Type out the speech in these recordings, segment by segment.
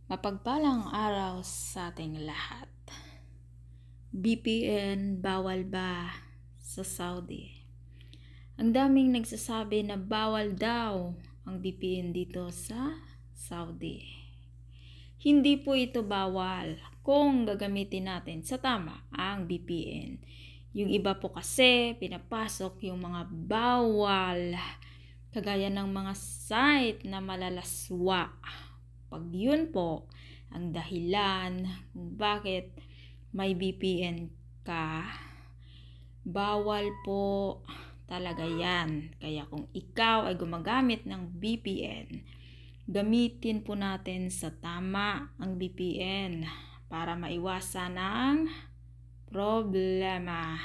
Mapagpalang araw sa ating lahat. VPN bawal ba sa Saudi? Ang daming nagsasabi na bawal daw ang VPN dito sa Saudi. Hindi po ito bawal kung gagamitin natin sa tama ang VPN. Yung iba po kasi pinapasok yung mga bawal, kagaya ng mga site na malalaswa. Pag yun po ang dahilan kung bakit may VPN ka, bawal po talaga yan. Kaya kung ikaw ay gumagamit ng VPN, gamitin po natin sa tama ang VPN para maiwasan ang problema.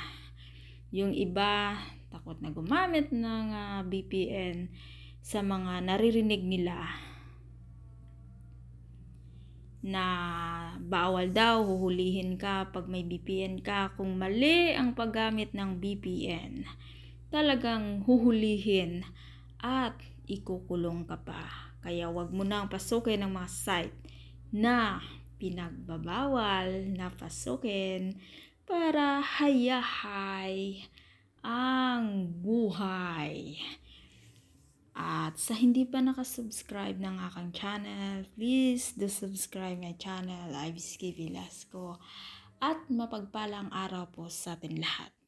Yung iba takot na gumamit ng VPN sa mga naririnig nila na bawal daw, huhulihin ka pag may VPN ka. Kung mali ang paggamit ng VPN, talagang huhulihin at ikukulong ka pa. Kaya wag mo nang pasukin ang mga site na pinagbabawal na pasukin para hayahay ang buhay. At sa hindi pa nakasubscribe ng aking channel, please do subscribe my channel, Ivy's Velasco. At mapagpalang araw po sa atin lahat.